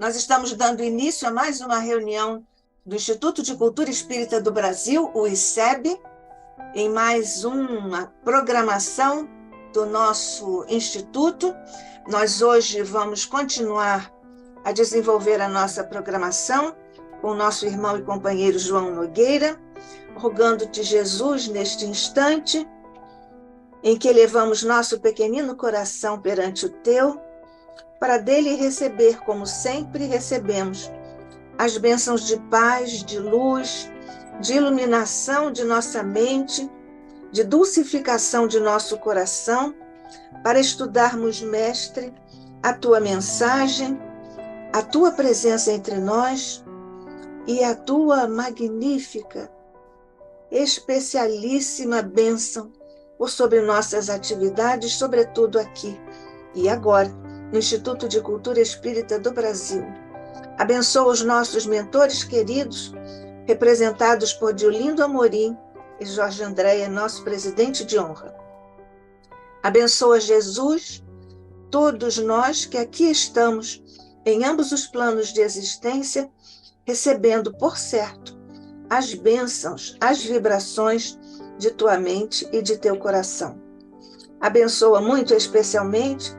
Nós estamos dando início a mais uma reunião do Instituto de Cultura Espírita do Brasil, o ICEB, em mais uma programação do nosso instituto. Nós hoje vamos continuar a desenvolver a nossa programação com o nosso irmão e companheiro João Nogueira, rogando-te, Jesus, neste instante em que elevamos nosso pequenino coração perante o teu, para dele receber, como sempre recebemos, as bênçãos de paz, de luz, de iluminação de nossa mente, de dulcificação de nosso coração, para estudarmos, Mestre, a tua mensagem, a tua presença entre nós e a tua magnífica, especialíssima bênção por sobre nossas atividades, sobretudo aqui e agora, no Instituto de Cultura Espírita do Brasil. Abençoa os nossos mentores queridos, representados por Diolindo Amorim e Jorge Andréia, nosso presidente de honra. Abençoa, Jesus, todos nós que aqui estamos, em ambos os planos de existência, recebendo, por certo, as bênçãos, as vibrações de tua mente e de teu coração. Abençoa muito especialmente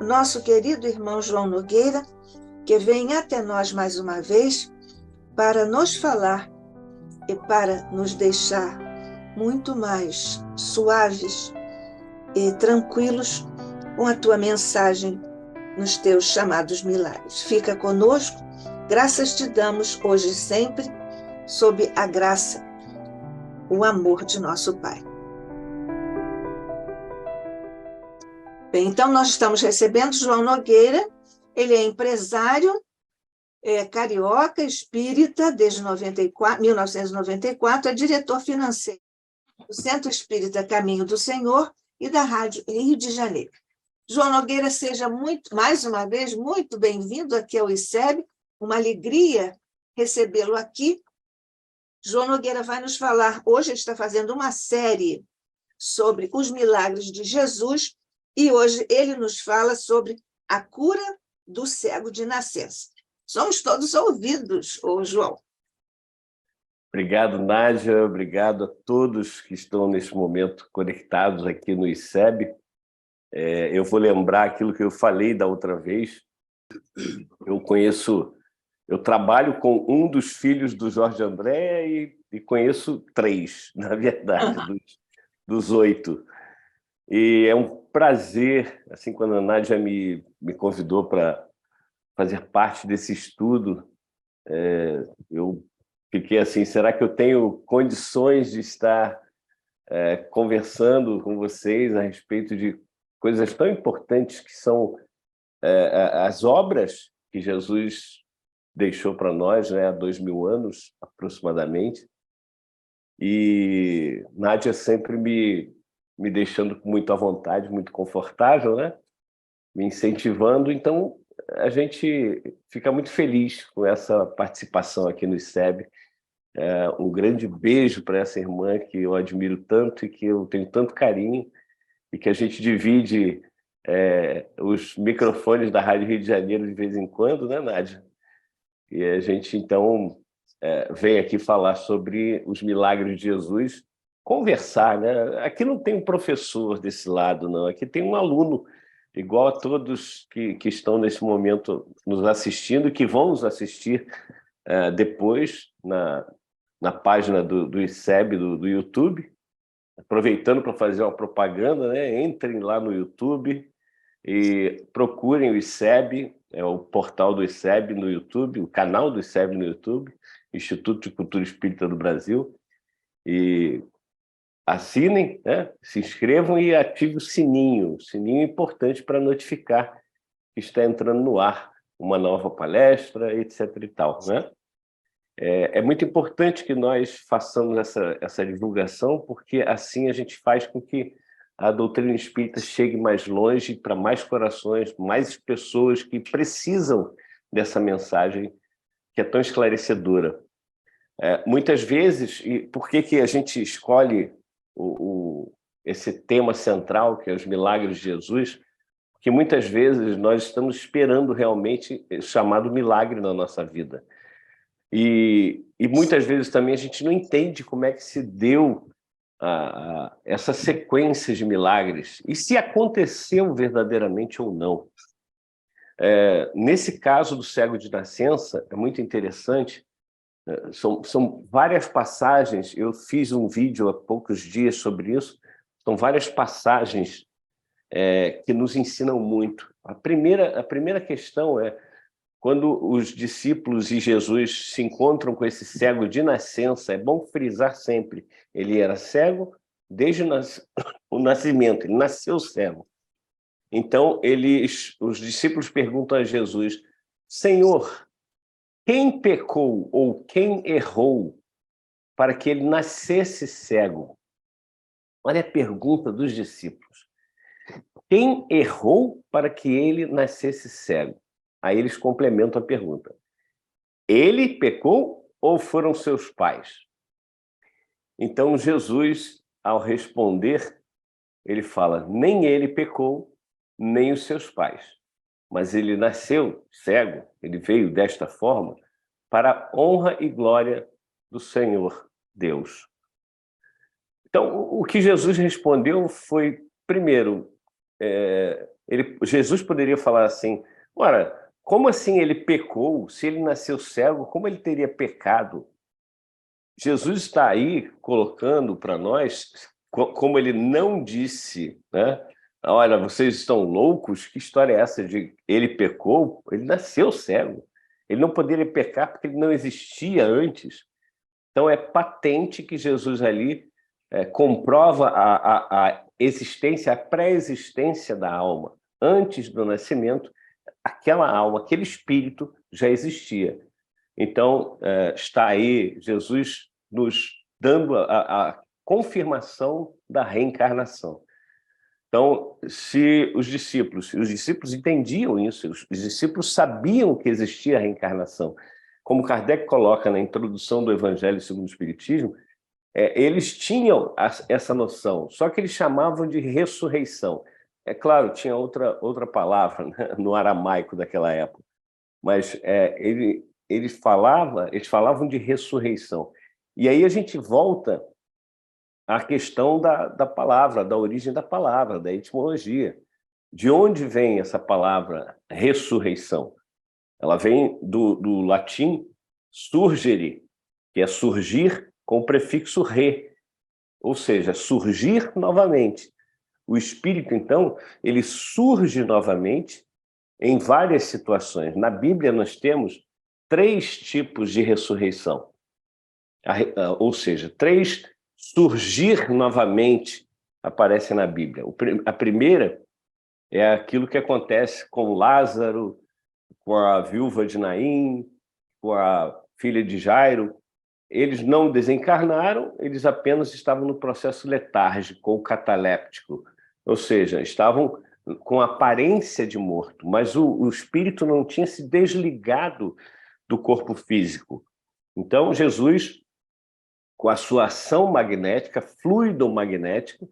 o nosso querido irmão João Nogueira, que vem até nós mais uma vez para nos falar e para nos deixar muito mais suaves e tranquilos com a tua mensagem nos teus chamados milagres. Fica conosco, graças te damos hoje e sempre, sob a graça, o amor de nosso Pai. Bem, então nós estamos recebendo João Nogueira. Ele é empresário, carioca, espírita, desde 1994, é diretor financeiro do Centro Espírita Caminho do Senhor e da Rádio Rio de Janeiro. João Nogueira, seja mais uma vez muito bem-vindo aqui ao ICEB, uma alegria recebê-lo aqui. João Nogueira vai nos falar, hoje ele está fazendo uma série sobre os milagres de Jesus, e hoje ele nos fala sobre a cura do cego de nascença. Somos todos ouvidos, ô João. Obrigado, Nádia. Obrigado a todos que estão neste momento conectados aqui no ICEB. Eu vou lembrar aquilo que eu falei da outra vez. Eu trabalho com um dos filhos do Jorge Andréia e conheço 3, na verdade, dos 8. E é um prazer, assim, quando a Nádia me convidou para fazer parte desse estudo, eu fiquei assim, será que eu tenho condições de estar conversando com vocês a respeito de coisas tão importantes que são as obras que Jesus deixou para nós, né, há 2000 anos, aproximadamente. E Nádia sempre me deixando muito à vontade, muito confortável, né? Me incentivando. Então, a gente fica muito feliz com essa participação aqui no ICEB. Um grande beijo para essa irmã que eu admiro tanto e que eu tenho tanto carinho, e que a gente divide os microfones da Rádio Rio de Janeiro de vez em quando, né, Nádia? E a gente, então, vem aqui falar sobre os milagres de Jesus, conversar, né? Aqui não tem um professor desse lado, não. Aqui tem um aluno, igual a todos que estão nesse momento nos assistindo e que vão nos assistir depois na página do ICEB, do YouTube. Aproveitando para fazer uma propaganda, né? Entrem lá no YouTube e procurem o ICEB, o portal do ICEB no YouTube, o canal do ICEB no YouTube, Instituto de Cultura Espírita do Brasil, e assinem, né? Se inscrevam e ativem o sininho. O sininho é importante para notificar que está entrando no ar uma nova palestra, etc. e tal, né? É muito importante que nós façamos essa divulgação, porque assim a gente faz com que a doutrina espírita chegue mais longe, para mais corações, mais pessoas que precisam dessa mensagem que é tão esclarecedora. Muitas vezes, e por que a gente escolhe esse tema central, que é os milagres de Jesus? porque muitas vezes nós estamos esperando realmente o chamado milagre na nossa vida. E muitas vezes também a gente não entende como é que se deu essa sequência de milagres e se aconteceu verdadeiramente ou não. Nesse caso do cego de nascença, é muito interessante, são várias passagens, eu fiz um vídeo há poucos dias sobre isso, são várias passagens que nos ensinam muito. A primeira questão é, quando os discípulos e Jesus se encontram com esse cego de nascença, é bom frisar sempre, ele era cego desde o nascimento, ele nasceu cego. Então, os discípulos perguntam a Jesus, Senhor, quem pecou ou quem errou para que ele nascesse cego? Olha a pergunta dos discípulos. Quem errou para que ele nascesse cego? Aí eles complementam a pergunta. Ele pecou ou foram seus pais? Então, Jesus, ao responder, ele fala, nem ele pecou, nem os seus pais. Mas ele nasceu cego, ele veio desta forma, para a honra e glória do Senhor Deus. Então, o que Jesus respondeu foi, primeiro, Jesus poderia falar assim, ora, como assim ele pecou? Se ele nasceu cego, como ele teria pecado? Jesus está aí colocando para nós, como ele não disse, né? Olha, vocês estão loucos? Que história é essa de ele pecou? Ele nasceu cego. Ele não poderia pecar porque ele não existia antes. Então é patente que Jesus ali comprova a existência, a pré-existência da alma. Antes do nascimento, aquela alma, aquele espírito já existia. Então, está aí Jesus nos dando a confirmação da reencarnação. Então, se os discípulos entendiam isso, os discípulos sabiam que existia a reencarnação. Como Kardec coloca na introdução do Evangelho segundo o Espiritismo, eles tinham essa noção, só que eles chamavam de ressurreição. É claro, tinha outra palavra, né, no aramaico daquela época, mas eles falavam de ressurreição. E aí a gente volta à questão da palavra, da origem da palavra, da etimologia. De onde vem essa palavra ressurreição? Ela vem do latim surgere, que é surgir com o prefixo re, ou seja, surgir novamente. O espírito, então, ele surge novamente em várias situações. Na Bíblia nós temos 3 tipos de ressurreição, ou seja, 3 surgir novamente aparecem na Bíblia. A primeira é aquilo que acontece com Lázaro, com a viúva de Naim, com a filha de Jairo. Eles não desencarnaram, eles apenas estavam no processo letárgico ou cataléptico, ou seja, estavam com aparência de morto, mas o espírito não tinha se desligado do corpo físico. Então, Jesus, com a sua ação magnética, fluido magnético,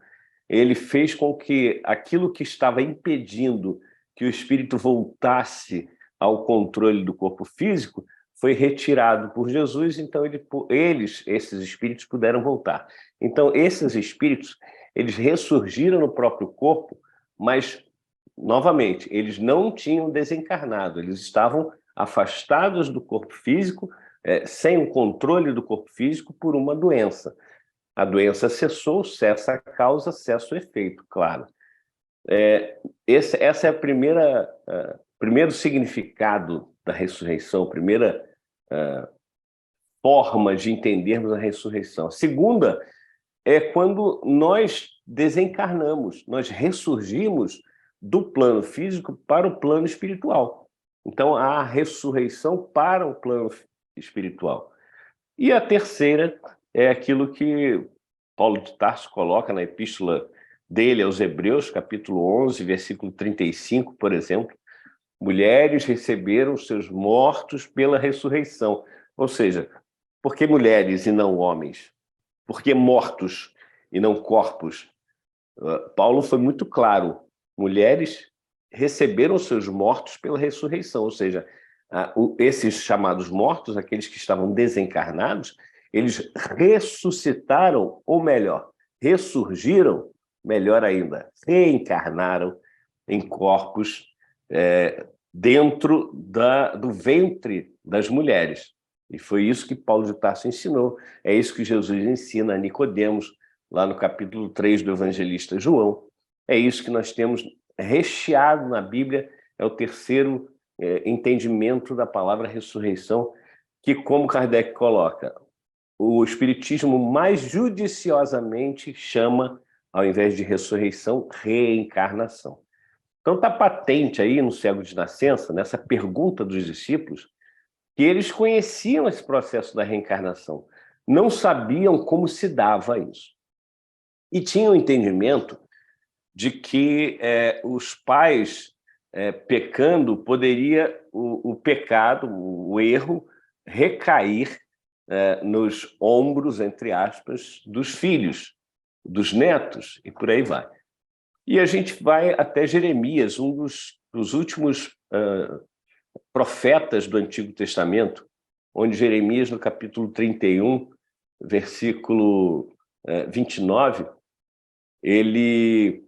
ele fez com que aquilo que estava impedindo que o espírito voltasse ao controle do corpo físico foi retirado por Jesus, então esses espíritos puderam voltar. Então, esses espíritos, eles ressurgiram no próprio corpo, mas, novamente, eles não tinham desencarnado, eles estavam afastados do corpo físico, sem o controle do corpo físico por uma doença. A doença cessou, cessa a causa, cessa o efeito, claro. Essa é a primeiro significado da ressurreição, a primeira forma de entendermos a ressurreição. A segunda é quando nós desencarnamos, nós ressurgimos do plano físico para o plano espiritual. Então, há a ressurreição para o plano espiritual. E a terceira é aquilo que Paulo de Tarso coloca na epístola dele aos Hebreus, capítulo 11, versículo 35, por exemplo. Mulheres receberam seus mortos pela ressurreição. Ou seja, por que mulheres e não homens? Por que mortos e não corpos? Paulo foi muito claro. Mulheres receberam seus mortos pela ressurreição, ou seja, esses chamados mortos, aqueles que estavam desencarnados, eles ressuscitaram, ou melhor, ressurgiram, melhor ainda, reencarnaram em corpos dentro do ventre das mulheres. E foi isso que Paulo de Tarso ensinou, é isso que Jesus ensina a Nicodemos, lá no capítulo 3 do evangelista João. É isso que nós temos recheado na Bíblia, é o terceiro entendimento da palavra ressurreição, que, como Kardec coloca, o Espiritismo mais judiciosamente chama, ao invés de ressurreição, reencarnação. Então está patente aí no Cego de Nascença, nessa pergunta dos discípulos, que eles conheciam esse processo da reencarnação, não sabiam como se dava isso. E tinham o entendimento de que os pais pecando, poderia o pecado, o erro, recair nos ombros, entre aspas, dos filhos, dos netos, e por aí vai. E a gente vai até Jeremias, um dos últimos profetas do Antigo Testamento, onde Jeremias, no capítulo 31, versículo 29, ele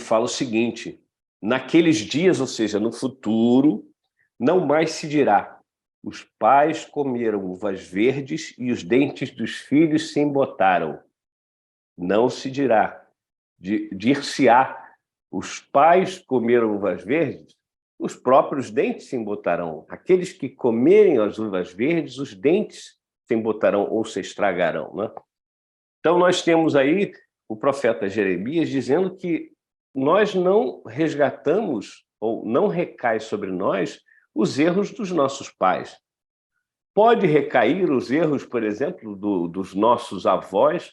fala o seguinte: naqueles dias, ou seja, no futuro, não mais se dirá: os pais comeram uvas verdes e os dentes dos filhos se embotaram. Não se dirá, dir-se-á: os pais comeram uvas verdes, os próprios dentes se embotarão. Aqueles que comerem as uvas verdes, os dentes se embotarão ou se estragarão, né? Então nós temos aí o profeta Jeremias dizendo que nós não resgatamos, ou não recai sobre nós, os erros dos nossos pais. Pode recair os erros, por exemplo, dos nossos avós,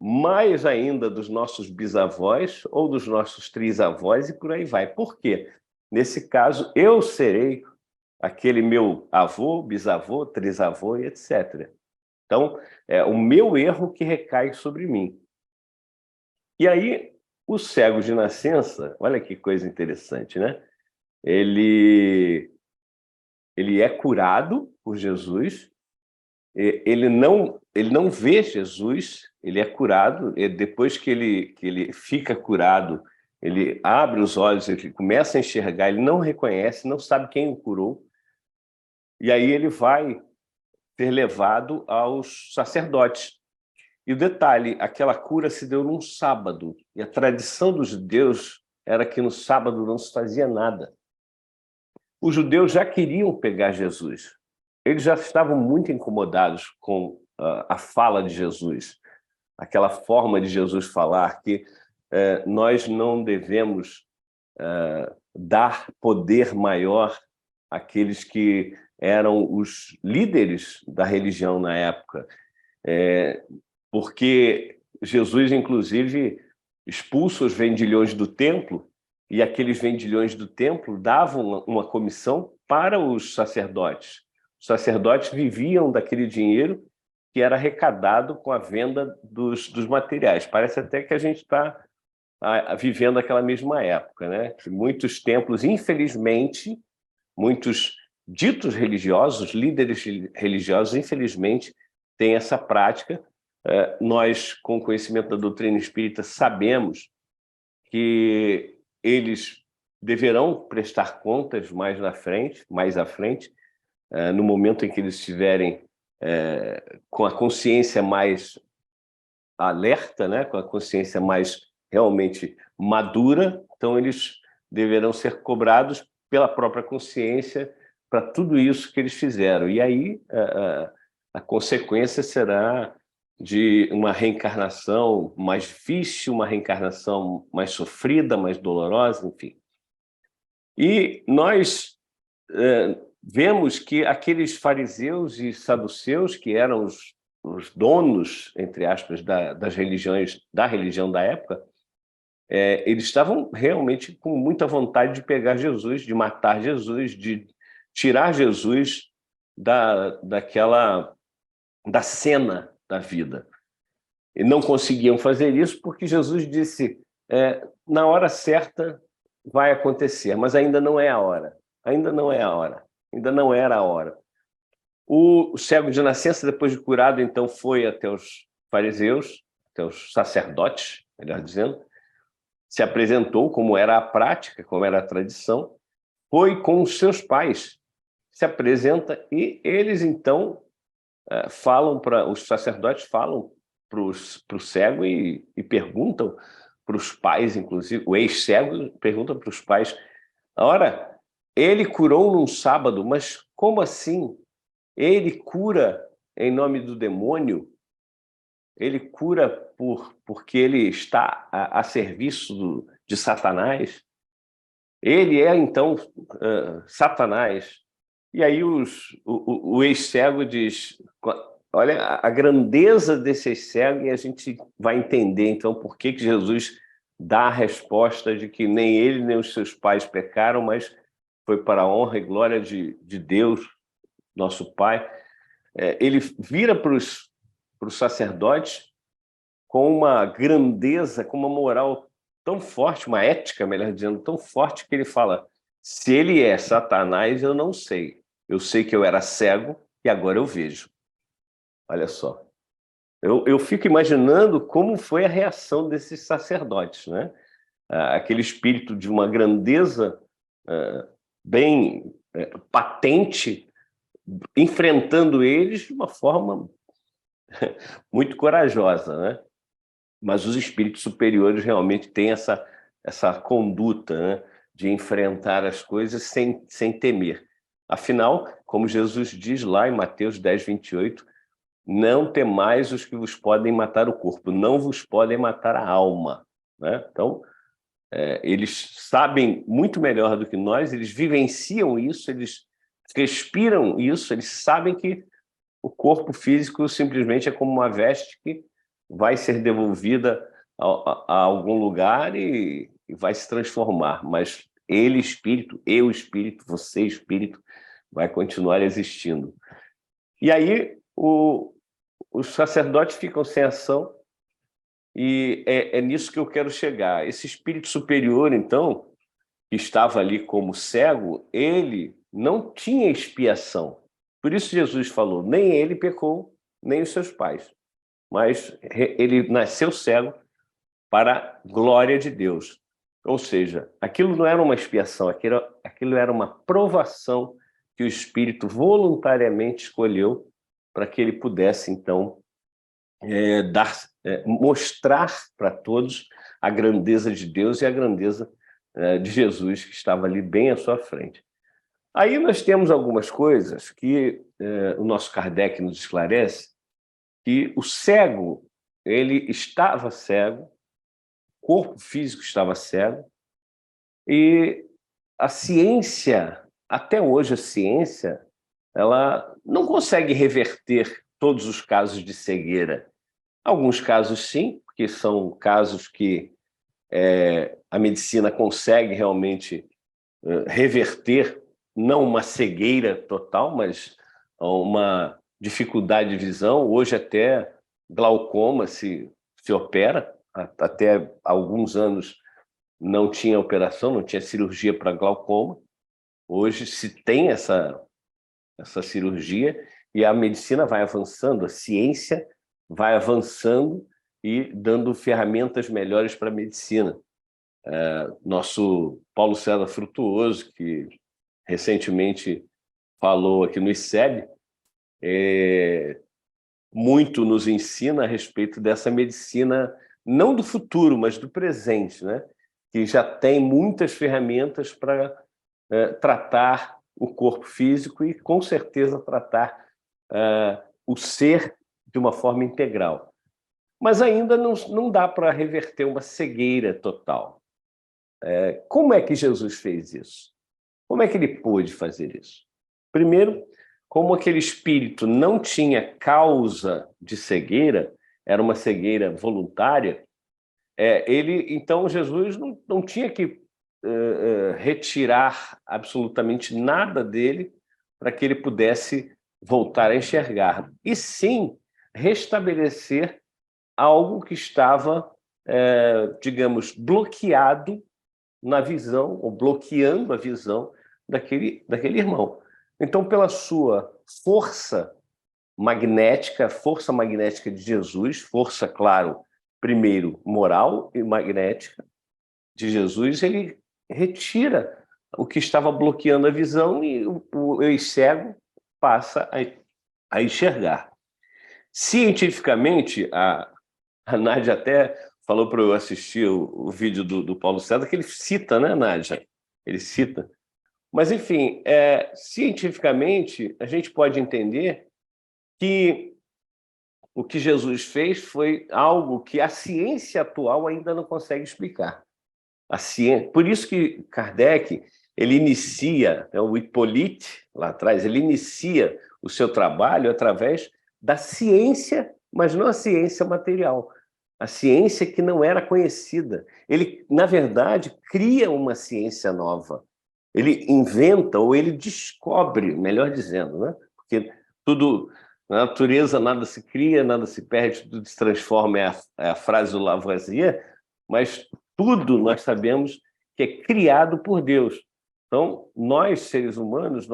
mais ainda dos nossos bisavós ou dos nossos trisavós e por aí vai. Por quê? Nesse caso, eu serei aquele meu avô, bisavô, trisavô e etc. Então, é o meu erro que recai sobre mim. E aí, o cego de nascença, olha que coisa interessante, né? Ele é curado por Jesus, ele não vê Jesus, ele é curado, e depois que ele fica curado, ele abre os olhos, ele começa a enxergar, ele não reconhece, não sabe quem o curou, e aí ele vai ser levado aos sacerdotes. E o detalhe, aquela cura se deu num sábado, e a tradição dos judeus era que no sábado não se fazia nada. Os judeus já queriam pegar Jesus. Eles já estavam muito incomodados com a fala de Jesus, aquela forma de Jesus falar que nós não devemos dar poder maior àqueles que eram os líderes da religião na época, porque Jesus, inclusive, expulsa os vendilhões do templo, e aqueles vendilhões do templo davam uma comissão para os sacerdotes. Os sacerdotes viviam daquele dinheiro que era arrecadado com a venda dos materiais. Parece até que a gente está vivendo aquela mesma época, né? Muitos templos, infelizmente, muitos ditos religiosos, líderes religiosos, infelizmente, têm essa prática. Nós, com o conhecimento da doutrina espírita, sabemos que eles deverão prestar contas mais à frente, no momento em que eles estiverem com a consciência mais alerta, né? Com a consciência mais realmente madura, então eles deverão ser cobrados pela própria consciência para tudo isso que eles fizeram. E aí a consequência será de uma reencarnação mais difícil, uma reencarnação mais sofrida, mais dolorosa, enfim. E nós vemos que aqueles fariseus e saduceus, que eram os donos, entre aspas, das religiões, da religião da época, eles estavam realmente com muita vontade de pegar Jesus, de matar Jesus, de tirar Jesus da cena da vida. E não conseguiam fazer isso porque Jesus disse: na hora certa vai acontecer, mas ainda não é a hora. Ainda não é a hora. Ainda não era a hora. O cego de nascença, depois de curado, então foi até os fariseus, até os sacerdotes, melhor dizendo, se apresentou como era a prática, como era a tradição, foi com os seus pais, se apresenta e eles então falam para os sacerdotes falam para o cego e perguntam para os pais, inclusive o ex-cego pergunta para os pais: ora, ele curou num sábado, mas como assim? Ele cura em nome do demônio? Ele cura porque ele está a serviço de Satanás? Ele é, então, Satanás. E aí o ex-cego diz, olha a grandeza desse ex-cego, e a gente vai entender, então, por que Jesus dá a resposta de que nem ele nem os seus pais pecaram, mas foi para a honra e glória de Deus, nosso Pai. Ele vira para os sacerdotes com uma grandeza, com uma moral tão forte, uma ética, melhor dizendo, tão forte, que ele fala: se ele é Satanás, eu não sei. Eu sei que eu era cego e agora eu vejo. Olha só. Eu fico imaginando como foi a reação desses sacerdotes, né? Aquele espírito de uma grandeza bem patente, enfrentando eles de uma forma muito corajosa, né? Mas os espíritos superiores realmente têm essa conduta, né, de enfrentar as coisas sem temer. Afinal, como Jesus diz lá em Mateus 10, 28, não temais os que vos podem matar o corpo, não vos podem matar a alma. Né? Então, eles sabem muito melhor do que nós, eles vivenciam isso, eles respiram isso, eles sabem que o corpo físico simplesmente é como uma veste que vai ser devolvida a algum lugar e vai se transformar, mas ele, espírito, eu, espírito, você, espírito, vai continuar existindo. E aí os sacerdotes ficam sem ação, e é nisso que eu quero chegar. Esse espírito superior, então, que estava ali como cego, ele não tinha expiação. Por isso Jesus falou, nem ele pecou, nem os seus pais. Mas ele nasceu cego para a glória de Deus. Ou seja, aquilo não era uma expiação, aquilo era uma provação que o Espírito voluntariamente escolheu para que ele pudesse, então, mostrar para todos a grandeza de Deus e a grandeza de Jesus, que estava ali bem à sua frente. Aí nós temos algumas coisas que o nosso Kardec nos esclarece, que o cego, ele estava cego, o corpo físico estava cego, e a ciência, até hoje a ciência, ela não consegue reverter todos os casos de cegueira. Alguns casos sim, porque são casos que a medicina consegue realmente reverter, não uma cegueira total, mas uma dificuldade de visão. Hoje até glaucoma se opera, até alguns anos não tinha operação, não tinha cirurgia para glaucoma. Hoje se tem essa cirurgia e a medicina vai avançando, a ciência vai avançando e dando ferramentas melhores para a medicina. Nosso Paulo César Frutuoso, que recentemente falou aqui no ICEB, muito nos ensina a respeito dessa medicina, não do futuro, mas do presente, né? Que já tem muitas ferramentas para tratar o corpo físico e, com certeza, tratar o ser de uma forma integral. Mas ainda não dá para reverter uma cegueira total. Como é que Jesus fez isso? Como é que ele pôde fazer isso? Primeiro, como aquele espírito não tinha causa de cegueira, era uma cegueira voluntária, então Jesus não tinha que retirar absolutamente nada dele para que ele pudesse voltar a enxergar, e sim restabelecer algo que estava, digamos, bloqueado na visão, ou bloqueando a visão daquele irmão. Então, pela sua força magnética de Jesus, força, claro, primeiro moral e magnética de Jesus, ele retira o que estava bloqueando a visão e o ex-cego passa a enxergar. Cientificamente, a Nádia até falou para eu assistir o vídeo do Paulo César, que ele cita, né, Nádia? Ele cita. Mas, enfim, cientificamente, a gente pode entender que o que Jesus fez foi algo que a ciência atual ainda não consegue explicar. A ciência, por isso que Kardec, ele inicia, o Hippolyte, lá atrás, ele inicia o seu trabalho através da ciência, mas não a ciência material, a ciência que não era conhecida. Ele, na verdade, cria uma ciência nova. Ele inventa ou ele descobre, melhor dizendo, né? Porque tudo, na natureza, nada se cria, nada se perde, tudo se transforma, é a frase do Lavoisier, mas tudo nós sabemos que é criado por Deus. Então, nós, seres humanos,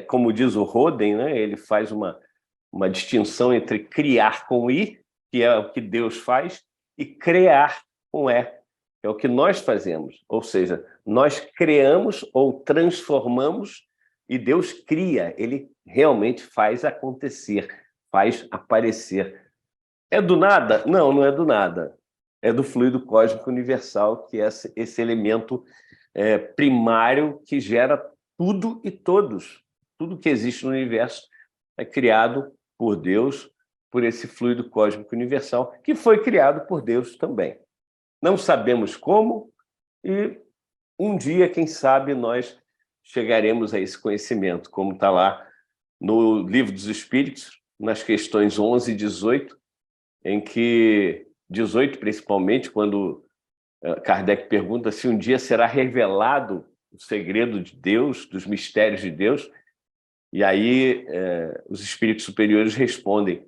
como diz o Roden, né, ele faz uma distinção entre criar com I, que é o que Deus faz, e criar com E, que é o que nós fazemos. Ou seja, nós criamos ou transformamos e Deus cria, ele realmente faz acontecer, faz aparecer. É do nada? Não, não é do nada. É do fluido cósmico universal, que é esse elemento primário que gera tudo e todos. Tudo que existe no universo é criado por Deus, por esse fluido cósmico universal, que foi criado por Deus também. Não sabemos como, e um dia, quem sabe, nós chegaremos a esse conhecimento, como está lá no Livro dos Espíritos, nas questões 11 e 18, em que 18, principalmente, quando Kardec pergunta se um dia será revelado o segredo de Deus, dos mistérios de Deus, e aí os espíritos superiores respondem,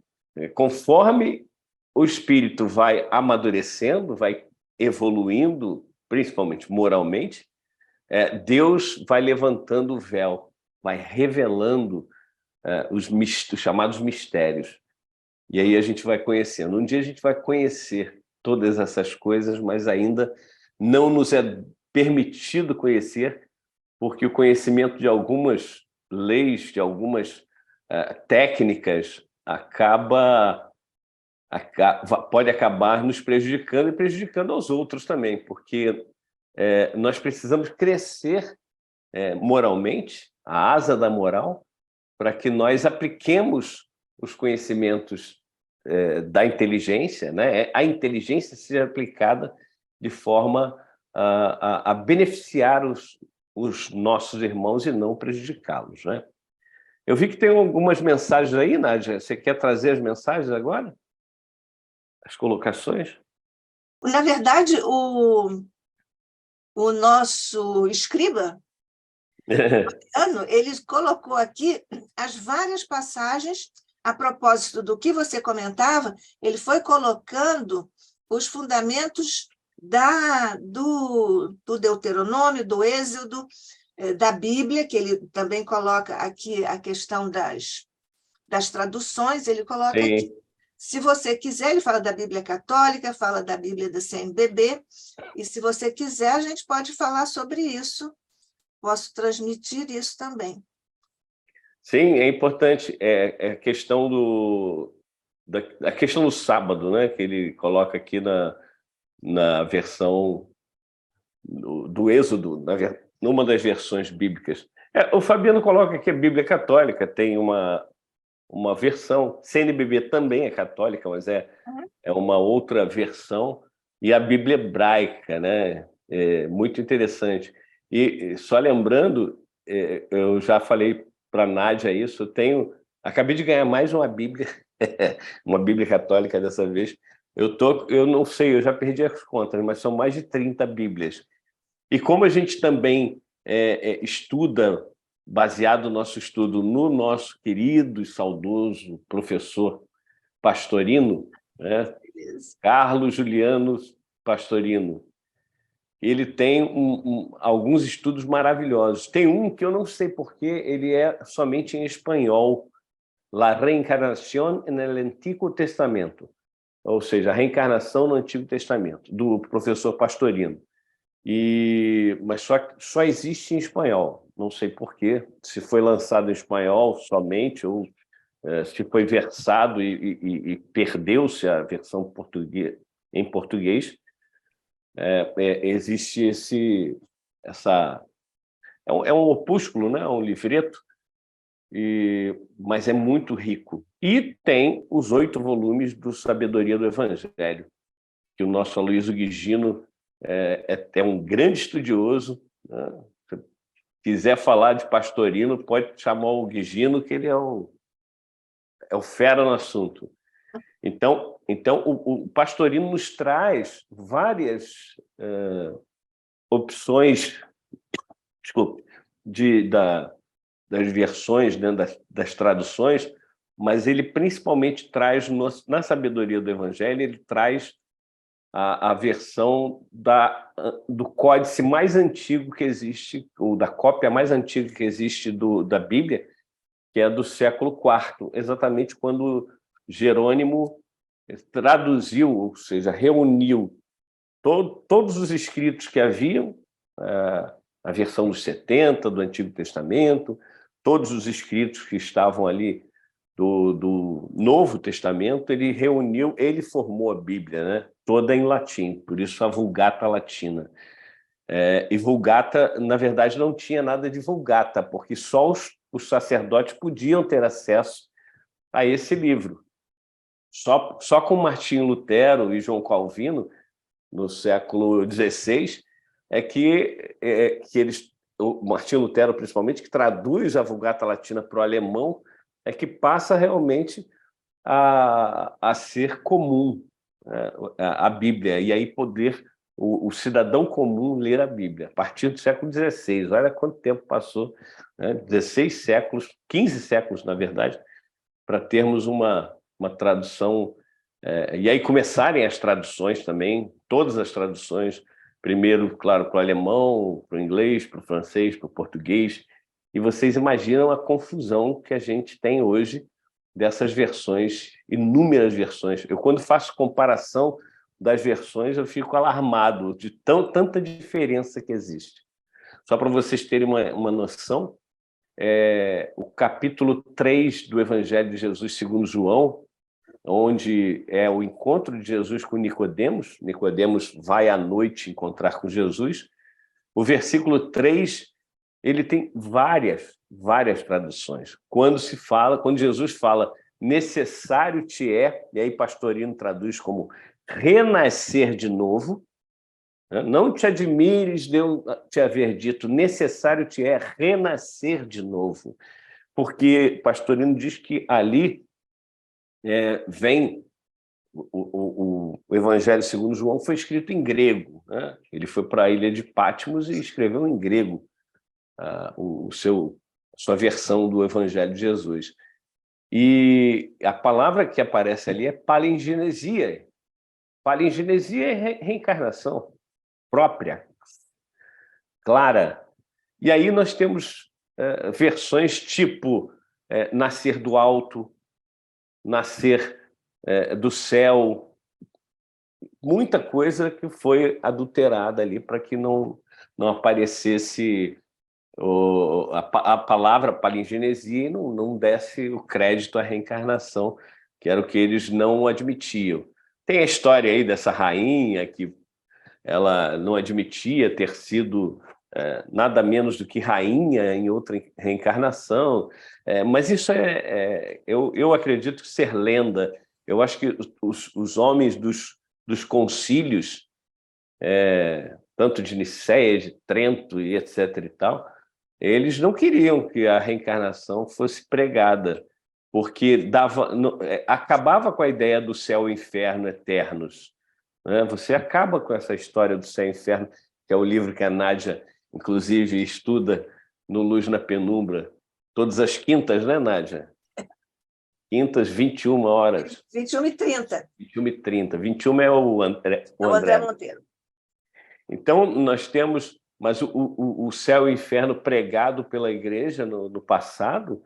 conforme o espírito vai amadurecendo, vai evoluindo, principalmente moralmente, Deus vai levantando o véu, vai revelando os chamados mistérios. E aí a gente vai conhecendo. Um dia a gente vai conhecer todas essas coisas, mas ainda não nos é permitido conhecer, porque o conhecimento de algumas leis, de algumas técnicas, pode acabar nos prejudicando e prejudicando aos outros também, porque nós precisamos crescer moralmente, a asa da moral, para que nós apliquemos os conhecimentos da inteligência, né? A inteligência seja aplicada de forma a beneficiar os nossos irmãos e não prejudicá-los, né? Eu vi que tem algumas mensagens aí, Nádia. Você quer trazer as mensagens agora? As colocações? Na verdade, o nosso escriba, ele colocou aqui as várias passagens, a propósito do que você comentava, ele foi colocando os fundamentos do Deuteronômio, do Êxodo, da Bíblia, que ele também coloca aqui a questão das traduções, ele coloca Sim. aqui. Se você quiser, ele fala da Bíblia Católica, fala da Bíblia da CNBB, e se você quiser, a gente pode falar sobre isso. Posso transmitir isso também. Sim, é importante. A questão a questão do sábado, né? Que ele coloca aqui na versão do Êxodo, numa das versões bíblicas. O Fabiano coloca aqui a Bíblia Católica, tem uma versão, CNBB também é católica, mas é uma outra versão, e a Bíblia hebraica, né? É muito interessante. E só lembrando, eu já falei para a Nádia isso, acabei de ganhar mais uma Bíblia, uma Bíblia católica dessa vez. Eu não sei, eu já perdi as contas, mas são mais de 30 Bíblias. E como a gente também estuda, baseado o nosso estudo no nosso querido e saudoso professor Pastorino, né? Carlos Juliano Pastorino, ele tem alguns estudos maravilhosos. Tem um que eu não sei porquê, ele é somente em espanhol, La Reencarnación en el Antiguo Testamento, ou seja, a reencarnação no Antigo Testamento, do professor Pastorino. Mas só existe em espanhol, não sei porquê, se foi lançado em espanhol somente, ou se foi versado e perdeu-se a versão em português. Existe é um opúsculo, né? Um livreto, mas é muito rico. E tem os 8 volumes do Sabedoria do Evangelho, que o nosso Aloysio Guigino é um grande estudioso, né? Se quiser falar de Pastorino, pode chamar o Guigino, que ele é o fera no assunto. Então o Pastorino nos traz várias opções, desculpe, das versões, né, das traduções, mas ele principalmente traz, na Sabedoria do Evangelho, ele traz a versão do códice mais antigo que existe, ou da cópia mais antiga que existe da Bíblia, que é do século IV, exatamente quando Jerônimo traduziu, ou seja, reuniu todos os escritos que haviam, a versão dos 70 do Antigo Testamento, todos os escritos que estavam ali do Novo Testamento, ele reuniu, ele formou a Bíblia, né? Toda em latim, por isso a Vulgata Latina. E Vulgata, na verdade, não tinha nada de Vulgata, porque só os sacerdotes podiam ter acesso a esse livro. Só com Martinho Lutero e João Calvino, no século XVI, que eles, o Martinho Lutero principalmente, que traduz a Vulgata Latina para o alemão, que passa realmente a ser comum, né, a Bíblia, e aí poder o cidadão comum ler a Bíblia, a partir do século XVI. Olha quanto tempo passou, né? 16 séculos, 15 séculos, na verdade, para termos uma tradução. E aí começarem as traduções também, todas as traduções, primeiro, claro, para o alemão, para o inglês, para o francês, para o português, e vocês imaginam a confusão que a gente tem hoje dessas versões, inúmeras versões. Eu, quando faço comparação das versões, eu fico alarmado de tanta diferença que existe. Só para vocês terem uma noção, o capítulo 3 do Evangelho de Jesus segundo João, onde é o encontro de Jesus com Nicodemos. Nicodemos vai à noite encontrar com Jesus. O versículo 3, ele tem várias traduções. Quando Jesus fala, necessário te é, e aí Pastorino traduz como renascer de novo, né? Não te admires de eu te haver dito, necessário te é renascer de novo, porque Pastorino diz que ali vem o Evangelho segundo João, foi escrito em grego, né? Ele foi para a ilha de Patmos e escreveu em grego a sua versão do Evangelho de Jesus. E a palavra que aparece ali é palingenesia. Palingenesia é reencarnação própria, clara. E aí nós temos versões tipo nascer do alto, nascer do céu, muita coisa que foi adulterada ali para que não aparecesse a palavra palingenesia e não desse o crédito à reencarnação, que era o que eles não admitiam. Tem a história aí dessa rainha que ela não admitia ter sido nada menos do que rainha em outra reencarnação, mas isso eu acredito ser lenda. Eu acho que os homens dos concílios, tanto de Nicéia, de Trento e etc. e tal, eles não queriam que a reencarnação fosse pregada, porque acabava com a ideia do céu e inferno eternos, né? Você acaba com essa história do céu e inferno, que é o livro que a Nádia, inclusive, estuda no Luz na Penumbra, todas as quintas, né, Nádia? Quintas, 21 horas. 21h30. 21h30. 21 é o André Monteiro. Então, nós temos... Mas o céu e o inferno pregado pela igreja no passado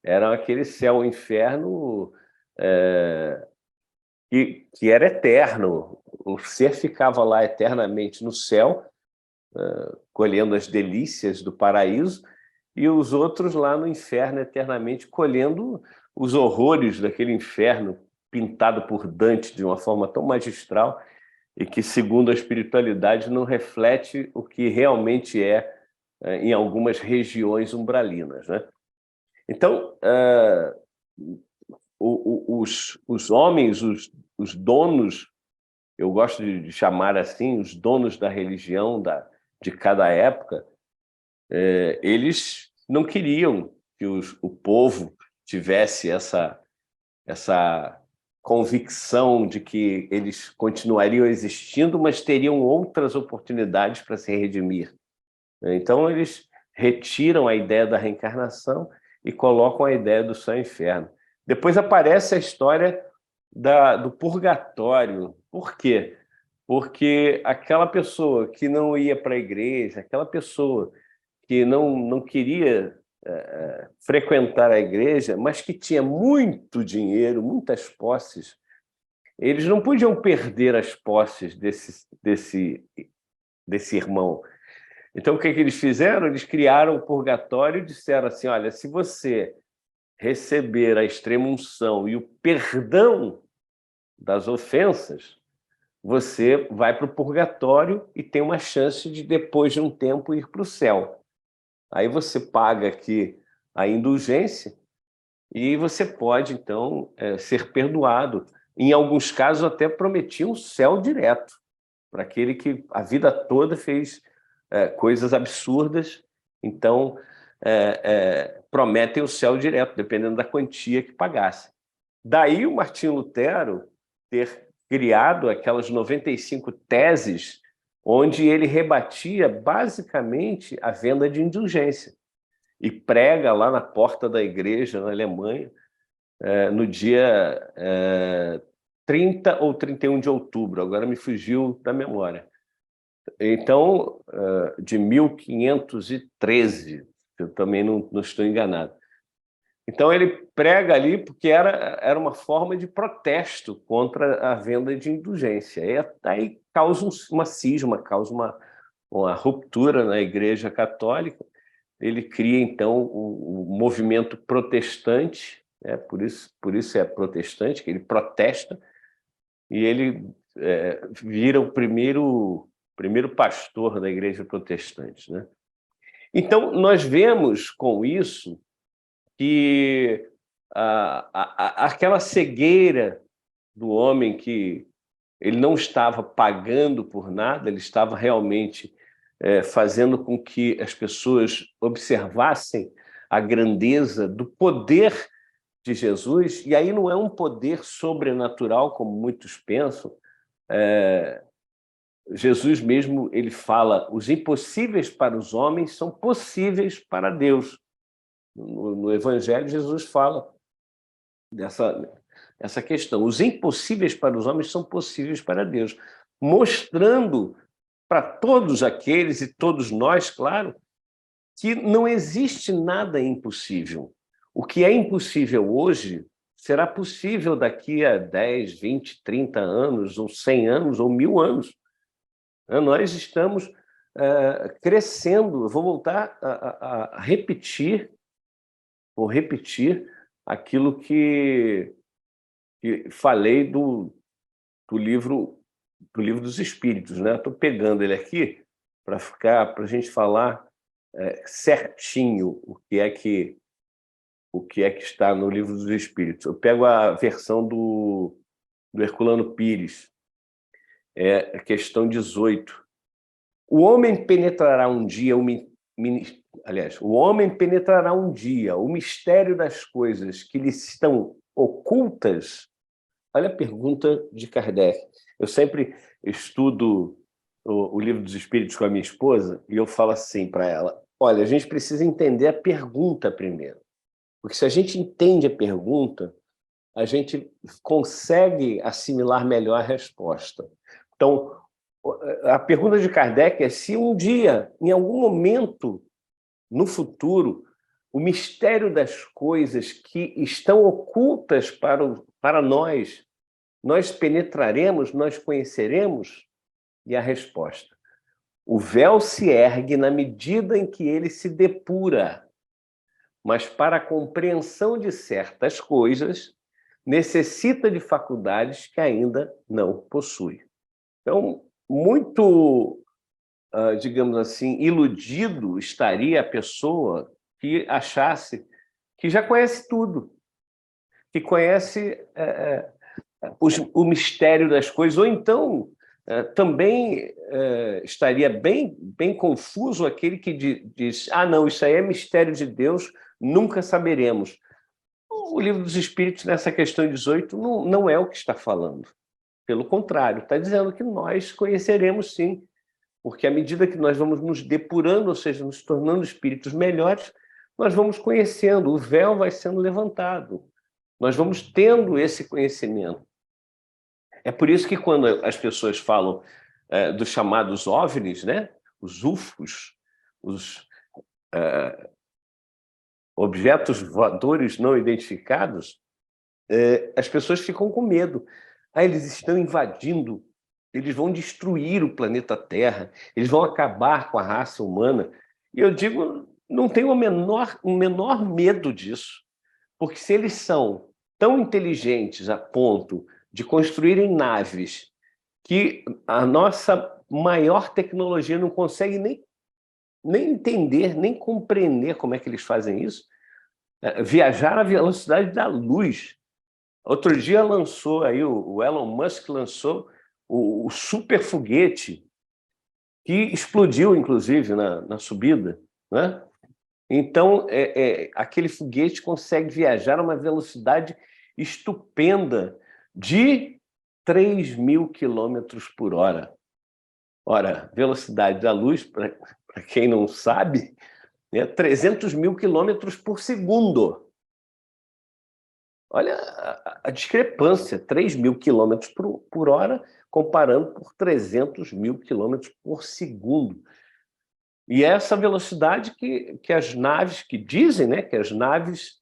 era aquele céu e inferno que era eterno. O ser ficava lá eternamente no céu, colhendo as delícias do paraíso, e os outros lá no inferno eternamente colhendo os horrores daquele inferno pintado por Dante de uma forma tão magistral e que, segundo a espiritualidade, não reflete o que realmente em algumas regiões umbralinas, né? Então, os homens, os donos, eu gosto de chamar assim, os donos da religião de cada época, eles não queriam que o povo tivesse essa convicção de que eles continuariam existindo, mas teriam outras oportunidades para se redimir. Então, eles retiram a ideia da reencarnação e colocam a ideia do céu e inferno. Depois aparece a história do purgatório. Por quê? Porque aquela pessoa que não ia para a igreja, aquela pessoa que não queria frequentar a igreja, mas que tinha muito dinheiro, muitas posses, eles não podiam perder as posses desse irmão. Então, o que eles fizeram? Eles criaram o purgatório e disseram assim, olha, se você receber a extrema-unção e o perdão das ofensas, você vai para o purgatório e tem uma chance de, depois de um tempo, ir para o céu. Aí você paga aqui a indulgência e você pode, então, ser perdoado. Em alguns casos, até prometiam o céu direto para aquele que a vida toda fez coisas absurdas, então prometem o céu direto, dependendo da quantia que pagasse. Daí o Martinho Lutero ter criado aquelas 95 teses onde ele rebatia basicamente a venda de indulgência e prega lá na porta da igreja na Alemanha no dia 30 ou 31 de outubro, agora me fugiu da memória. Então, de 1513, eu também não estou enganado. Então, ele prega ali porque era uma forma de protesto contra a venda de indulgência. E aí causa uma cisma, causa uma ruptura na Igreja Católica. Ele cria, então, o movimento protestante, por isso é protestante, que ele protesta, e ele vira o primeiro pastor da Igreja Protestante, né? Então, nós vemos com isso que aquela cegueira do homem que ele não estava pagando por nada, ele estava realmente fazendo com que as pessoas observassem a grandeza do poder de Jesus, e aí não é um poder sobrenatural, como muitos pensam. Jesus mesmo ele fala, os impossíveis para os homens são possíveis para Deus. No Evangelho, Jesus fala dessa questão. Os impossíveis para os homens são possíveis para Deus, mostrando para todos aqueles e todos nós, claro, que não existe nada impossível. O que é impossível hoje será possível daqui a 10, 20, 30 anos, ou 100 anos, ou 1000 anos. Nós estamos crescendo. Eu vou voltar a repetir, aquilo que falei do livro dos Espíritos, né? Estou pegando ele aqui para a gente falar certinho o que é que está no livro dos Espíritos. Eu pego a versão do Herculano Pires, a questão 18. O homem penetrará um dia o mistério das coisas que lhe estão ocultas. Olha a pergunta de Kardec. Eu sempre estudo o livro dos Espíritos com a minha esposa e eu falo assim para ela, olha, a gente precisa entender a pergunta primeiro, porque se a gente entende a pergunta, a gente consegue assimilar melhor a resposta. Então, A pergunta de Kardec é se um dia, em algum momento no futuro, o mistério das coisas que estão ocultas para nós penetraremos, nós conheceremos? E a resposta: o véu se ergue na medida em que ele se depura, mas para a compreensão de certas coisas necessita de faculdades que ainda não possui. Então, muito, digamos assim, iludido estaria a pessoa que achasse que já conhece tudo, que conhece o mistério das coisas, ou então também estaria bem confuso aquele que diz: ah, não, isso aí é mistério de Deus, nunca saberemos. O Livro dos Espíritos, nessa questão 18, não é o que está falando. Pelo contrário, está dizendo que nós conheceremos sim, porque à medida que nós vamos nos depurando, ou seja, nos tornando espíritos melhores, nós vamos conhecendo, o véu vai sendo levantado, nós vamos tendo esse conhecimento. É por isso que quando as pessoas falam dos chamados OVNIs, né? Os UFOs, os objetos voadores não identificados, as pessoas ficam com medo. Ah, eles estão invadindo, eles vão destruir o planeta Terra, eles vão acabar com a raça humana. E eu digo, não tenho o menor medo disso, porque se eles são tão inteligentes a ponto de construírem naves que a nossa maior tecnologia não consegue nem entender, nem compreender como é que eles fazem isso, viajar à velocidade da luz. Outro dia lançou aí, o Elon Musk lançou o super foguete, que explodiu, inclusive, na subida, né? Então, aquele foguete consegue viajar a uma velocidade estupenda de 3.000 quilômetros por hora. Ora, velocidade da luz, para quem não sabe, é 300.000 quilômetros por segundo. Olha a discrepância, 3.000 quilômetros por hora, comparando por 300.000 quilômetros por segundo. E é essa velocidade que as naves, que dizem, né, que as naves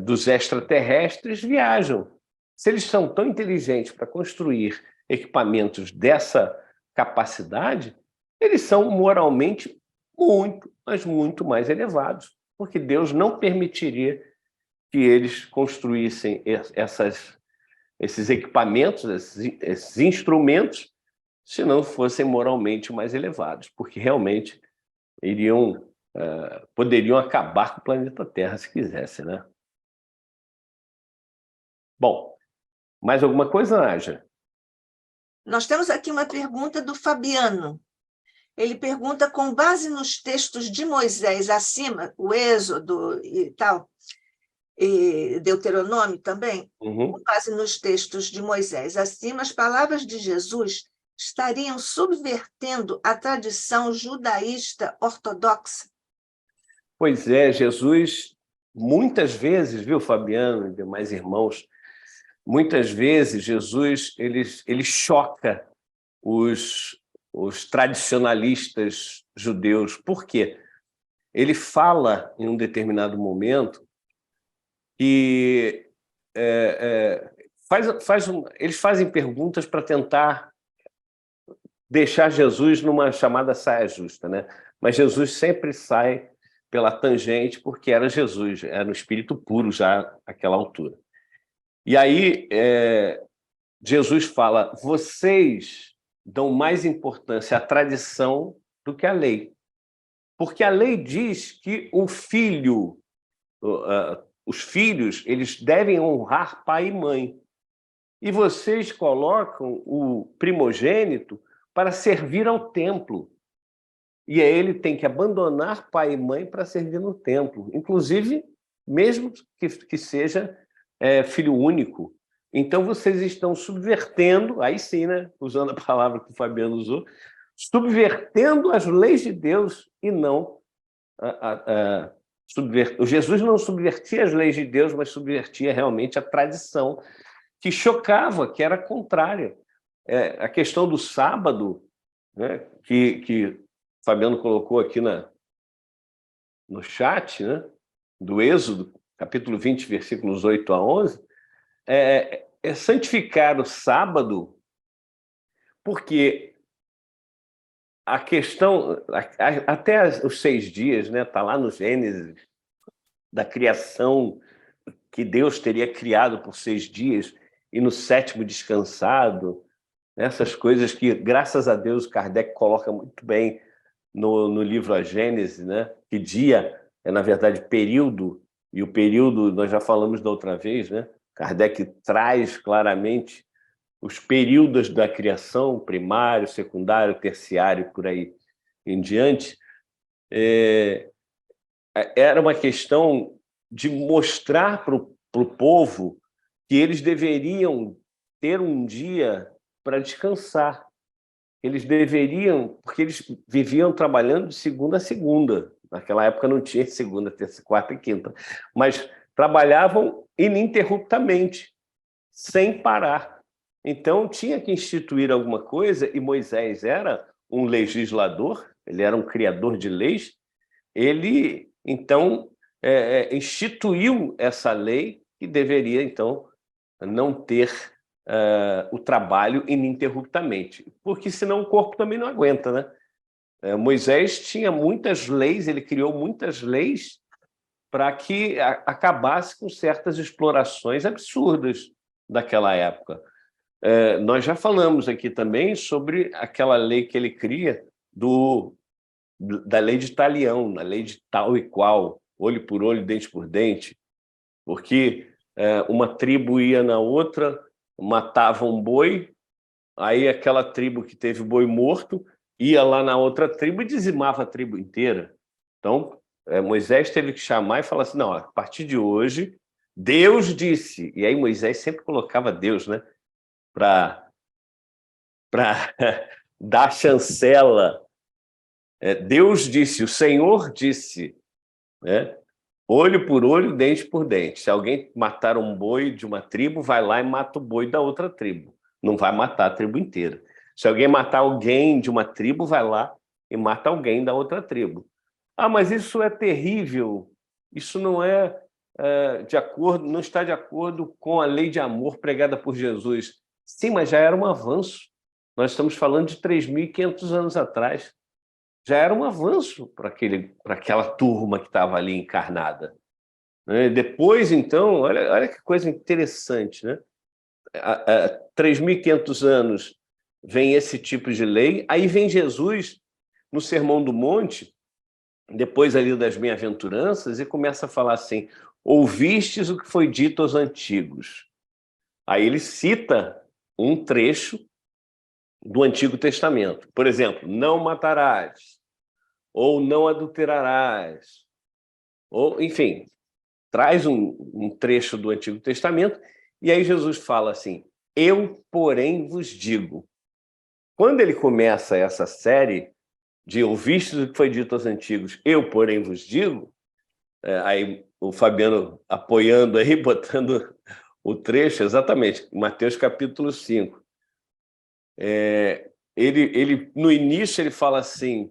dos extraterrestres viajam. Se eles são tão inteligentes para construir equipamentos dessa capacidade, eles são moralmente muito, mas muito mais elevados, porque Deus não permitiria que eles construíssem esses equipamentos, esses instrumentos, se não fossem moralmente mais elevados, porque realmente poderiam acabar com o planeta Terra se quisessem, né? Bom, mais alguma coisa, Nádia? Nós temos aqui uma pergunta do Fabiano. Ele pergunta, com base nos textos de Moisés acima, o Êxodo e tal, e Deuteronômio também, com base nos textos de Moisés acima, as palavras de Jesus estariam subvertendo a tradição judaísta ortodoxa? Pois é, Jesus, muitas vezes, viu, Fabiano e demais irmãos, muitas vezes Jesus ele choca os tradicionalistas judeus. Por quê? Ele fala, em um determinado momento, que eles fazem perguntas para tentar deixar Jesus numa chamada saia justa, né? Mas Jesus sempre sai pela tangente, porque era Jesus, era no espírito puro já àquela altura. E aí Jesus fala: vocês dão mais importância à tradição do que à lei. Porque a lei diz que o filho, os filhos, eles devem honrar pai e mãe. E vocês colocam o primogênito para servir ao templo. E aí ele tem que abandonar pai e mãe para servir no templo. Inclusive, mesmo que seja filho único. Então, vocês estão subvertendo, aí sim, né, usando a palavra que o Fabiano usou, subvertendo as leis de Deus e não subverter. Jesus não subvertia as leis de Deus, mas subvertia realmente a tradição que chocava, que era contrária. a questão do sábado, né, que o Fabiano colocou aqui no chat, né, do Êxodo, capítulo 20, versículos 8 a 11, é santificar o sábado, porque a questão, até os 6 dias, né, está lá no Gênesis, da criação, que Deus teria criado por 6 dias, e no 7º descansado, essas coisas que, graças a Deus, Kardec coloca muito bem no livro A Gênese, né? Que dia é, na verdade, período, e o período, nós já falamos da outra vez, né? Kardec traz claramente os períodos da criação, primário, secundário, terciário, por aí em diante. Era uma questão de mostrar para o povo que eles deveriam ter um dia para descansar. Eles deveriam, porque eles viviam trabalhando de segunda a segunda. Naquela época não tinha segunda, terça, quarta e quinta. Mas trabalhavam ininterruptamente, sem parar. Então, tinha que instituir alguma coisa, e Moisés era um legislador, ele era um criador de leis. Ele, então, instituiu essa lei que deveria, então, não ter o trabalho ininterruptamente, porque senão o corpo também não aguenta, né? Moisés tinha muitas leis, ele criou muitas leis para que acabasse com certas explorações absurdas daquela época. Nós já falamos aqui também sobre aquela lei que ele cria da lei de Talião, a lei de tal e qual, olho por olho, dente por dente, porque uma tribo ia na outra, matava um boi, aí aquela tribo que teve boi morto ia lá na outra tribo e dizimava a tribo inteira. Então, Moisés teve que chamar e falar assim, não, a partir de hoje, Deus disse, e aí Moisés sempre colocava Deus, né, para dar chancela. Deus disse, o Senhor disse, né? Olho por olho, dente por dente. Se alguém matar um boi de uma tribo, vai lá e mata o boi da outra tribo. Não vai matar a tribo inteira. Se alguém matar alguém de uma tribo, vai lá e mata alguém da outra tribo. Ah, mas isso é terrível. Isso não de acordo, não está de acordo com a lei de amor pregada por Jesus. Sim, mas já era um avanço. Nós estamos falando de 3.500 anos atrás. Já era um avanço para aquela turma que estava ali encarnada. Depois, então, olha que coisa interessante, né? Há 3.500 anos vem esse tipo de lei, aí vem Jesus no Sermão do Monte, depois ali das bem-aventuranças, e começa a falar assim, ouvistes o que foi dito aos antigos. Aí ele cita um trecho do Antigo Testamento. Por exemplo, não matarás, ou não adulterarás, ou, enfim, traz um trecho do Antigo Testamento, e aí Jesus fala assim, eu, porém, vos digo. Quando ele começa essa série de ouvistes o que foi dito aos antigos, eu, porém, vos digo, aí o Fabiano apoiando aí, botando o trecho, exatamente, Mateus capítulo 5. Ele, no início, ele fala assim,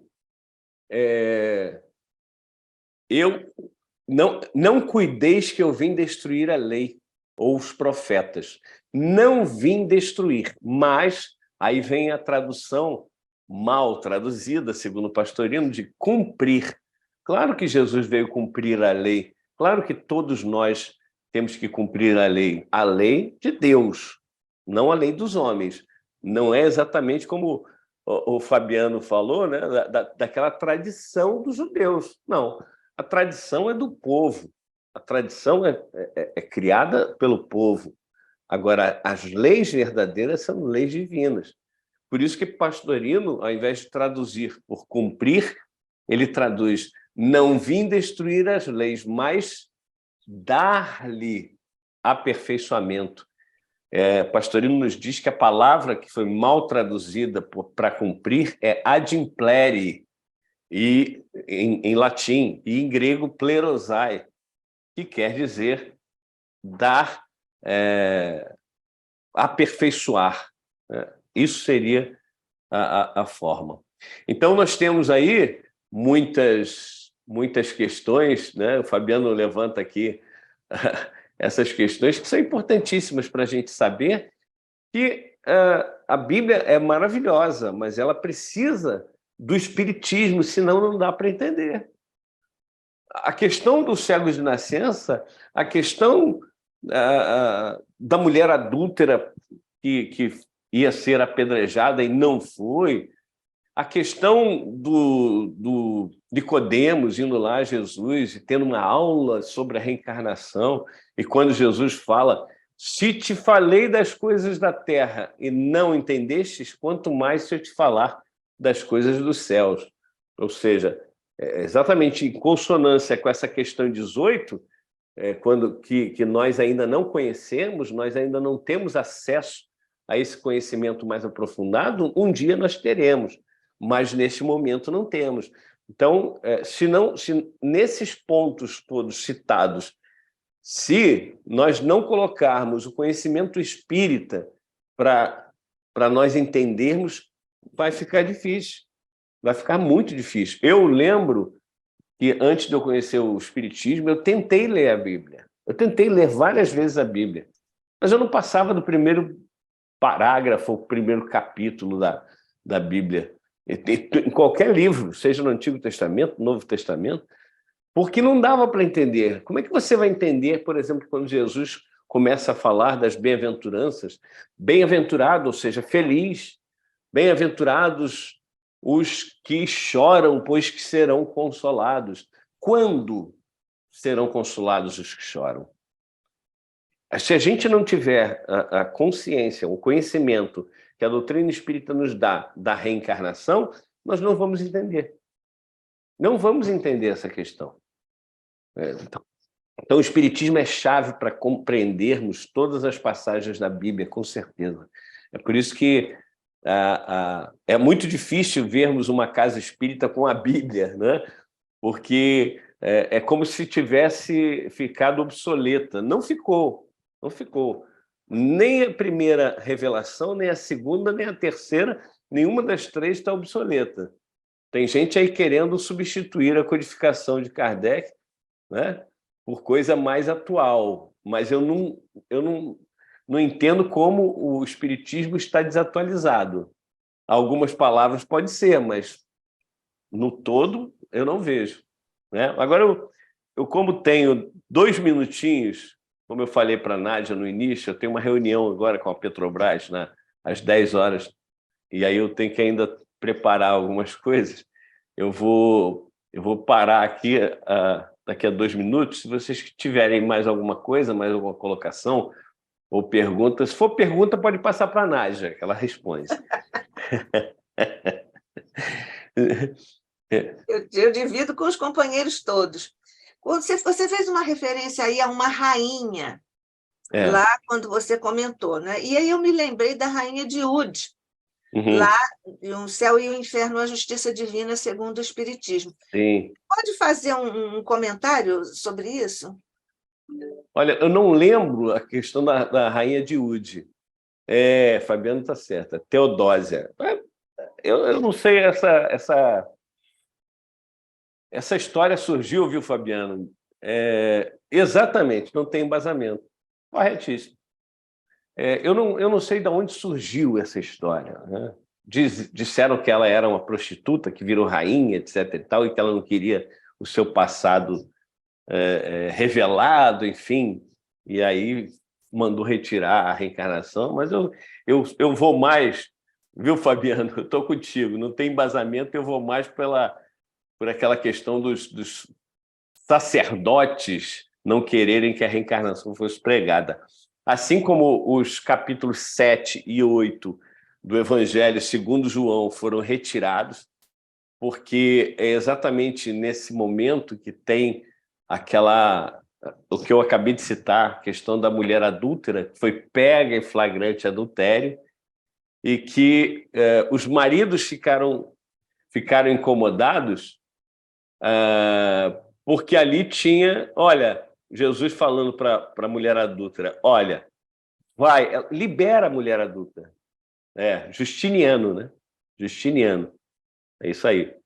não cuideis que eu vim destruir a lei ou os profetas. Não vim destruir, mas aí vem a tradução mal traduzida, segundo o Pastorino, de cumprir. Claro que Jesus veio cumprir a lei. Claro que todos nós temos que cumprir a lei de Deus, não a lei dos homens. Não é exatamente como o Fabiano falou, né, daquela tradição dos judeus. Não, a tradição é do povo, a tradição é criada pelo povo. Agora, as leis verdadeiras são leis divinas. Por isso que Pastorino, ao invés de traduzir por cumprir, ele traduz não vim destruir as leis, mas dar-lhe aperfeiçoamento. Pastorino nos diz que a palavra que foi mal traduzida para cumprir é adimplere, e em latim, e em grego plerosai, que quer dizer dar, aperfeiçoar. Isso seria a forma. Então, nós temos aí muitas questões, né? O Fabiano levanta aqui essas questões que são importantíssimas para a gente saber que a Bíblia é maravilhosa, mas ela precisa do espiritismo, senão não dá para entender. A questão dos cegos de nascença, a questão da mulher adúltera que ia ser apedrejada e não foi, a questão do Nicodemos indo lá a Jesus e tendo uma aula sobre a reencarnação, e quando Jesus fala: se te falei das coisas da terra e não entendestes, quanto mais se eu te falar das coisas dos céus. Ou seja, exatamente em consonância com essa questão 18, que nós ainda não conhecemos, nós ainda não temos acesso a esse conhecimento mais aprofundado, um dia nós teremos, mas neste momento não temos. Então, se nesses pontos todos citados, se nós não colocarmos o conhecimento espírita para nós entendermos, vai ficar difícil, vai ficar muito difícil. Eu lembro que, antes de eu conhecer o espiritismo, eu tentei ler a Bíblia. Eu tentei ler várias vezes a Bíblia, mas eu não passava do primeiro parágrafo, o primeiro capítulo da Bíblia. Em qualquer livro, seja no Antigo Testamento, no Novo Testamento, porque não dava para entender. Como é que você vai entender, por exemplo, quando Jesus começa a falar das bem-aventuranças? Bem-aventurado, ou seja, feliz. Bem-aventurados os que choram, pois que serão consolados. Quando serão consolados os que choram? Se a gente não tiver a consciência, o conhecimento que a doutrina espírita nos dá da reencarnação, nós não vamos entender. Não vamos entender essa questão. Então, o espiritismo é chave para compreendermos todas as passagens da Bíblia, com certeza. É por isso que é muito difícil vermos uma casa espírita com a Bíblia, né? Porque é como se tivesse ficado obsoleta. Não ficou. Não ficou. Nem a primeira revelação, nem a segunda, nem a terceira, nenhuma das três está obsoleta. Tem gente aí querendo substituir a codificação de Kardec, né, por coisa mais atual. Mas eu não entendo como o espiritismo está desatualizado. Algumas palavras pode ser, mas no todo eu não vejo, né? Agora, eu como tenho 2 minutinhos, como eu falei para a Nádia no início, eu tenho uma reunião agora com a Petrobras, né, às 10 horas, e aí eu tenho que ainda preparar algumas coisas. Eu vou parar aqui daqui a 2 minutos. Se vocês tiverem mais alguma coisa, mais alguma colocação ou pergunta, se for pergunta, pode passar para a Nádia, que ela responde. Eu divido com os companheiros todos. Você fez uma referência aí a uma rainha, lá quando você comentou, né? E aí eu me lembrei da rainha de Ud, lá de Um Céu e o Inferno, a Justiça Divina, segundo o Espiritismo. Sim. Pode fazer um comentário sobre isso? Olha, eu não lembro a questão da rainha de Ud. Fabiano está certa. Teodósia. Eu não sei, essa história surgiu, viu, Fabiano? Exatamente, não tem embasamento. Corretíssimo. Eu não sei de onde surgiu essa história, né? Disseram que ela era uma prostituta que virou rainha, etc. e tal, e que ela não queria o seu passado revelado, enfim, e aí mandou retirar a reencarnação. Mas eu vou mais, viu, Fabiano? Eu estou contigo, não tem embasamento, eu vou mais por aquela questão dos sacerdotes não quererem que a reencarnação fosse pregada. Assim como os capítulos 7 e 8 do Evangelho segundo João foram retirados, porque é exatamente nesse momento que tem o que eu acabei de citar, a questão da mulher adúltera, que foi pega em flagrante adultério, e que os maridos ficaram incomodados, porque ali tinha, olha, Jesus falando para a mulher adúltera: olha, vai, libera a mulher adúltera, Justiniano, né? Justiniano. É isso aí.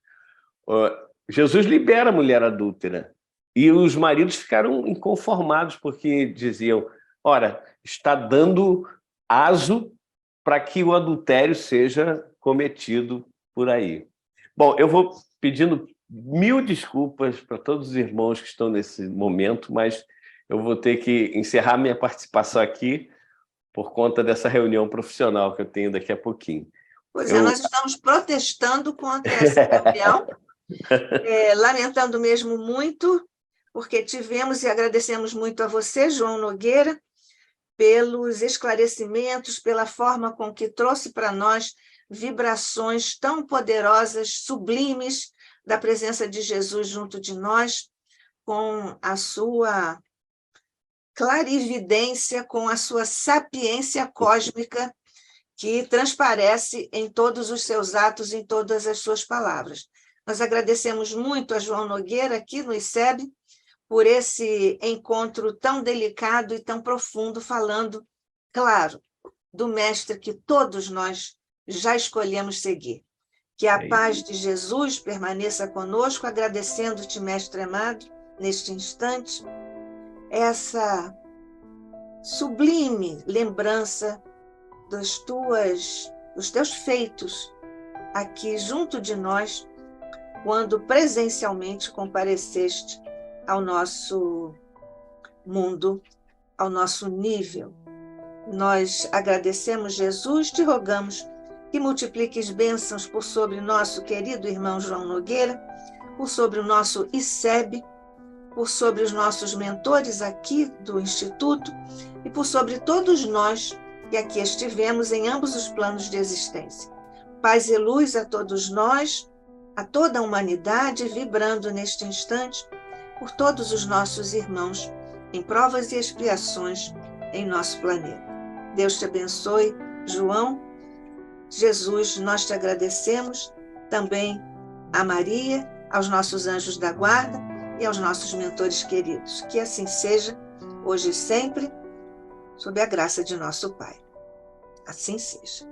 Jesus libera a mulher adúltera. E os maridos ficaram inconformados, porque diziam: ora, está dando aso para que o adultério seja cometido por aí. Bom, eu vou pedindo mil desculpas para todos os irmãos que estão nesse momento, mas eu vou ter que encerrar minha participação aqui por conta dessa reunião profissional que eu tenho daqui a pouquinho. Pois é, nós estamos protestando contra essa reunião, lamentando mesmo muito, porque tivemos e agradecemos muito a você, João Nogueira, pelos esclarecimentos, pela forma com que trouxe para nós vibrações tão poderosas, sublimes, da presença de Jesus junto de nós, com a sua clarividência, com a sua sapiência cósmica, que transparece em todos os seus atos, em todas as suas palavras. Nós agradecemos muito a João Nogueira, aqui no ICEB, por esse encontro tão delicado e tão profundo, falando, claro, do mestre que todos nós já escolhemos seguir. Que a paz de Jesus permaneça conosco, agradecendo-te, mestre amado, neste instante, essa sublime lembrança dos teus feitos aqui junto de nós, quando presencialmente compareceste ao nosso mundo, ao nosso nível. Nós agradecemos, Jesus, te rogamos que multipliques bênçãos por sobre nosso querido irmão João Nogueira, por sobre o nosso ICEB, por sobre os nossos mentores aqui do Instituto e por sobre todos nós que aqui estivemos em ambos os planos de existência. Paz e luz a todos nós, a toda a humanidade, vibrando neste instante por todos os nossos irmãos em provas e expiações em nosso planeta. Deus te abençoe, João. Jesus, nós te agradecemos, também a Maria, aos nossos anjos da guarda e aos nossos mentores queridos. Que assim seja, hoje e sempre, sob a graça de nosso Pai. Assim seja.